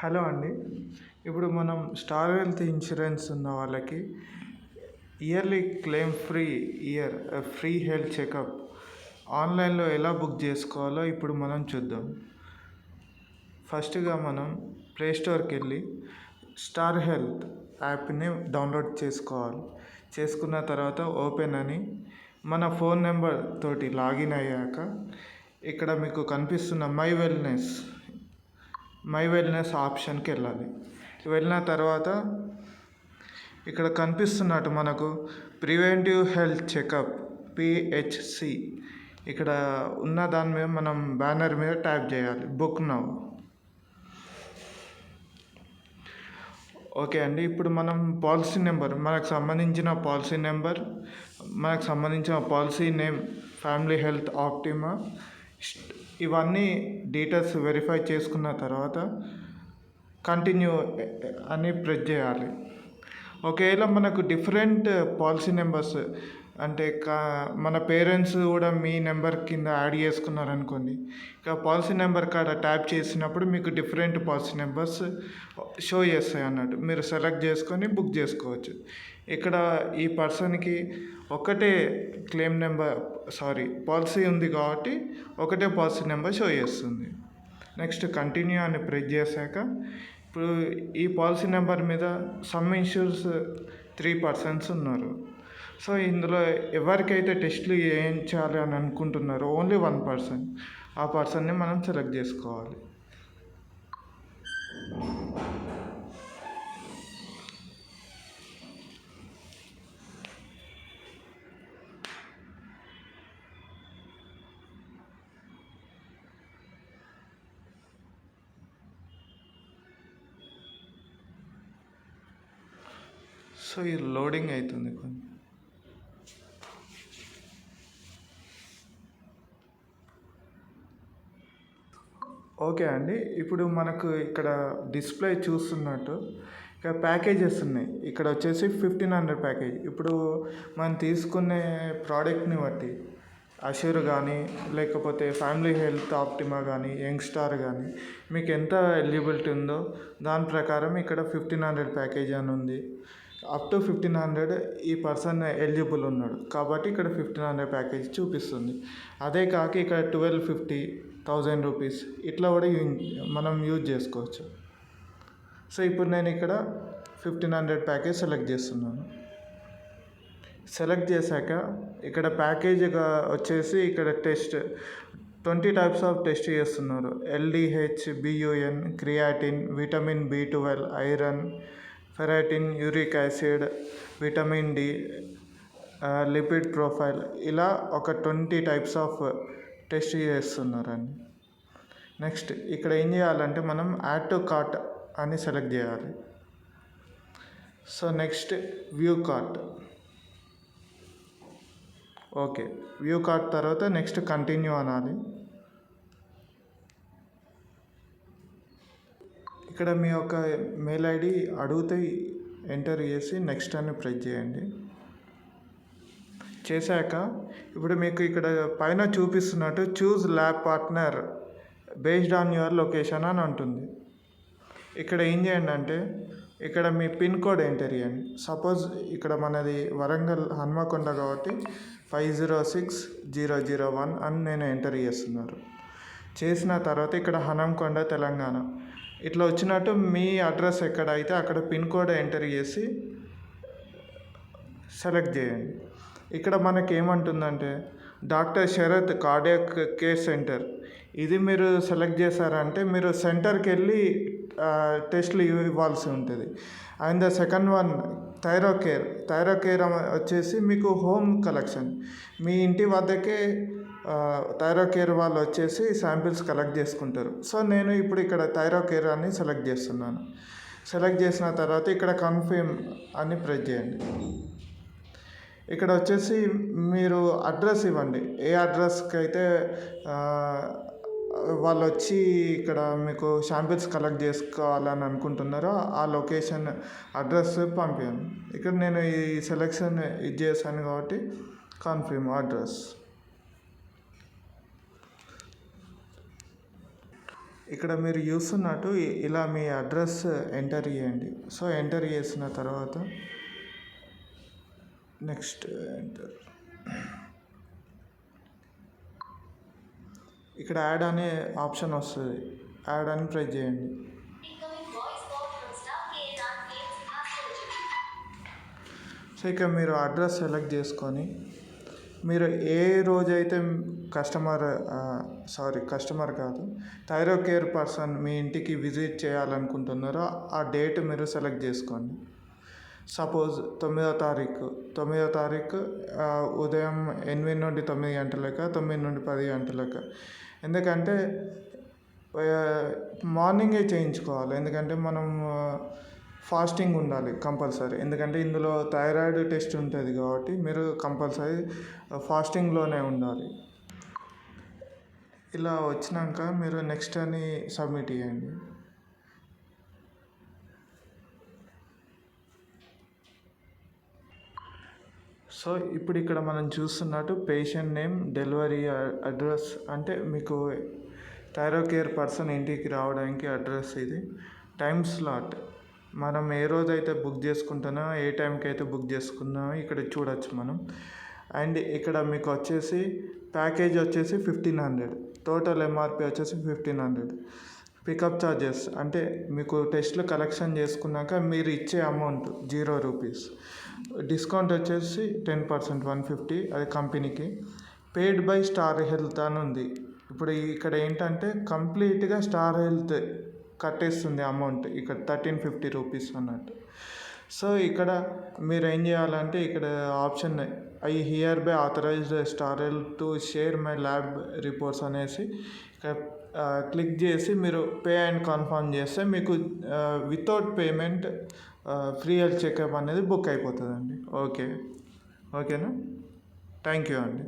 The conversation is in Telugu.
హలో అండి. ఇప్పుడు మనం స్టార్ హెల్త్ ఇన్సూరెన్స్ ఉన్న వాళ్ళకి yearly claim free free health checkup ఆన్లైన్లో ఎలా బుక్ చేసుకోవాలో ఇప్పుడు మనం చూద్దాం. ఫస్ట్గా మనం ప్లేస్టోర్కి వెళ్ళి స్టార్ హెల్త్ యాప్ని డౌన్లోడ్ చేసుకోవాలి. చేసుకున్న తర్వాత ఓపెన్ అని మన ఫోన్ నెంబర్ తోటి లాగిన్ అయ్యాక ఇక్కడ మీకు కనిపిస్తున్న మై వెల్నెస్ ఆప్షన్కి వెళ్ళాలి. వెళ్ళిన తర్వాత ఇక్కడ కనిపిస్తున్నట్టు మనకు ప్రివెంటివ్ హెల్త్ చెకప్ పిహెచ్సి ఇక్కడ ఉన్న దాని మీద మనం బ్యానర్ మీద ట్యాప్ చేయాలి. Book now. ఓకే అండి. ఇప్పుడు మనం పాలసీ నెంబర్ మనకు సంబంధించిన policy name family health optima ఇవన్నీ డీటెయిల్స్ వెరిఫై చేసుకున్న తర్వాత కంటిన్యూ అని ప్రెస్ చేయాలి. ఒకవేళ మనకు డిఫరెంట్ పాలసీ నెంబర్స్ అంటే మన పేరెంట్స్ కూడా మీ నెంబర్ కింద యాడ్ చేసుకున్నారనుకోండి, ఇక పాలసీ నెంబర్ కాడ ట్యాప్ చేసినప్పుడు మీకు డిఫరెంట్ పాలసీ నెంబర్స్ షో చేస్తాయి అన్నట్టు. మీరు సెలెక్ట్ చేసుకొని బుక్ చేసుకోవచ్చు. ఇక్కడ ఈ పర్సన్కి ఒకటే పాలసీ ఉంది కాబట్టి ఒకటే పాలసీ నెంబర్ షో చేస్తుంది. నెక్స్ట్ కంటిన్యూ అని ప్రెస్ చేశాక ఇప్పుడు ఈ పాలసీ నెంబర్ మీద సమ్ ఇన్సూర్స్ 3 పర్సన్స్ ఉన్నారు. సో ఇందులో ఎవరికైతే టెస్టులు చేయించాలి అని అనుకుంటున్నారో ఓన్లీ 1 పర్సన్, ఆ పర్సన్ని మనం సెలెక్ట్ చేసుకోవాలి. సో ఇది లోడింగ్ అవుతుంది కొంచెం. ఓకే అండి. ఇప్పుడు మనకు ఇక్కడ డిస్ప్లే చూస్తున్నట్టు ఇక్కడ ప్యాకేజెస్ ఉన్నాయి. ఇక్కడ వచ్చేసి 1500 ప్యాకేజ్. ఇప్పుడు మనం తీసుకునే ప్రోడక్ట్ని బట్టి అష్యూర్ కానీ లేకపోతే ఫ్యామిలీ హెల్త్ ఆప్టిమా కానీ యంగ్స్టార్ కానీ మీకు ఎంత ఎలిజిబిలిటీ ఉందో దాని ప్రకారం ఇక్కడ 1500 ప్యాకేజ్ అని ఉంది. అప్ టు 1500 ఈ పర్సన్ ఎలిజిబుల్ ఉన్నాడు కాబట్టి ఇక్కడ 1500 ప్యాకేజ్ చూపిస్తుంది. అదే కాక ఇక్కడ 1250 1000 రూపీస్ ఇట్లా కూడా మనం యూజ్ చేసుకోవచ్చు. సో ఇప్పుడు నేను ఇక్కడ 1500 ప్యాకేజ్ సెలెక్ట్ చేస్తున్నాను. సెలెక్ట్ చేశాక ఇక్కడ ప్యాకేజ్గా వచ్చేసి ఇక్కడ 20 టైప్స్ ఆఫ్ టెస్ట్ చేస్తున్నారు. LDH, BUN, creatinine, vitamin B12, iron, ferritin, uric acid, vitamin D, lipid profile ఇలా ఒక 20 టైప్స్ ఆఫ్ టెస్ట్ చేస్తున్నారండి. నెక్స్ట్ ఇక్కడ ఏం చేయాలంటే మనం యాడ్ టు కార్ట్ అని సెలెక్ట్ చేయాలి. So next view cart. Okay, view cart తర్వాత నెక్స్ట్ కంటిన్యూ అనాలి. ఇక్కడ మీ యొక్క మెయిల్ ఐడి అడిగితే ఎంటర్ చేసి నెక్స్ట్ అని ప్రెస్ చేయండి. చేశాక ఇప్పుడు మీకు ఇక్కడ పైన చూపిస్తున్నట్టు choose lab partner based on your location అని ఉంటుంది. ఇక్కడ ఏం చేయండి అంటే ఇక్కడ మీ పిన్ కోడ్ ఎంటర్ చేయండి. సపోజ్ ఇక్కడ మనది వరంగల్ హన్మకొండ కాబట్టి 506001 అని నేను ఎంటర్ చేస్తున్నాను. చేసిన తర్వాత ఇక్కడ హన్మకొండ తెలంగాణ ఇట్లా వచ్చినట్టు మీ అడ్రస్ ఎక్కడ అయితే అక్కడ పిన్ కోడ్ ఎంటర్ చేసి సెలెక్ట్ చేయండి. ఇక్కడ మనకి ఏమంటుందంటే doctor Sharath cardiac care centre ఇది మీరు సెలెక్ట్ చేశారంటే మీరు సెంటర్కి వెళ్ళి టెస్ట్లు ఇవ్వాల్సి ఉంటుంది. And the second one Thyro care వచ్చేసి మీకు హోమ్ కలెక్షన్ మీ ఇంటి వద్దకే థైరో కేర్ వాళ్ళు వచ్చేసి శాంపిల్స్ కలెక్ట్ చేసుకుంటారు. సో నేను ఇప్పుడు ఇక్కడ థైరో కేర్ అని సెలెక్ట్ చేస్తున్నాను. సెలెక్ట్ చేసిన తర్వాత ఇక్కడ కన్ఫర్మ్ అని ప్రెస్ చేయండి. ఇక్కడ వచ్చేసి మీరు అడ్రస్ ఇవ్వండి. ఏ అడ్రస్కి అయితే వాళ్ళు వచ్చి ఇక్కడ మీకు శాంపిల్స్ కలెక్ట్ చేసుకోవాలని అనుకుంటున్నారో ఆ లొకేషన్ అడ్రస్ పంపించండి. ఇక్కడ నేను ఈ సెలెక్షన్ ఇది చేశాను కాబట్టి కన్ఫర్మ్ అడ్రస్. ఇక్కడ మీరు చూస్తున్నట్టు ఇలా మీ అడ్రస్ ఎంటర్ చేయండి. సో ఎంటర్ చేసిన తర్వాత నెక్స్ట్ ఎంటర్, ఇక్కడ యాడ్ అనే ఆప్షన్ వస్తుంది. యాడ్ అని ప్రెస్ చేయండి. సో ఇక మీరు అడ్రస్ సెలెక్ట్ చేసుకొని మీరు ఏ రోజైతే కస్టమర్ కాదు, థైరో కేర్ పర్సన్ మీ ఇంటికి విజిట్ చేయాలనుకుంటున్నారో ఆ డేట్ మీరు సెలెక్ట్ చేసుకోండి. సపోజ్ 9వ తారీఖు ఉదయం 8 నుండి 9 గంటలక, 9 నుండి 10 గంటలక. ఎందుకంటే మార్నింగే చేయించుకోవాలి, ఎందుకంటే మనం ఫాస్టింగ్ ఉండాలి కంపల్సరీ. ఎందుకంటే ఇందులో థైరాయిడ్ టెస్ట్ ఉంటుంది కాబట్టి మీరు కంపల్సరీ ఫాస్టింగ్లోనే ఉండాలి. ఇలా వచ్చినాక మీరు నెక్స్ట్ అని సబ్మిట్ చేయండి. సో ఇప్పుడు ఇక్కడ మనం చూస్తున్నట్టు పేషెంట్ నేమ్, డెలివరీ అడ్రస్, అంటే మీకు థైరో కేర్ పర్సన్ ఇంటికి రావడానికి అడ్రస్ ఇది. టైం స్లాట్ మనం ఏ రోజైతే బుక్ చేసుకుంటున్నామో, ఏ టైంకి అయితే బుక్ చేసుకున్నామో ఇక్కడ చూడొచ్చు మనం. అండ్ ఇక్కడ మీకు వచ్చేసి ప్యాకేజ్ వచ్చేసి 1500, టోటల్ ఎంఆర్పి వచ్చేసి 1500. పికప్ ఛార్జెస్ అంటే మీకు టెస్ట్లు కలెక్షన్ చేసుకున్నాక మీరు ఇచ్చే అమౌంట్ 0 రూపీస్. డిస్కౌంట్ వచ్చేసి 10%, 150, అది కంపెనీకి. పెయిడ్ బై స్టార్ హెల్త్ అని ఉంది. ఇప్పుడు ఇక్కడ ఏంటంటే కంప్లీట్గా స్టార్ హెల్త్ కట్టేస్తుంది అమౌంట్, ఇక్కడ 1350 రూపీస్ అన్నట్టు. సో ఇక్కడ మీరు ఏం చేయాలంటే ఇక్కడ option I hereby authorized Star Health to share my lab reports అనేసి ఇక్కడ క్లిక్ చేసి మీరు పే అండ్ కన్ఫర్మ్ చేస్తే మీకు without payment free health checkup అనేది బుక్ అయిపోతుందండి. ఓకేనా? థ్యాంక్ యూ అండి.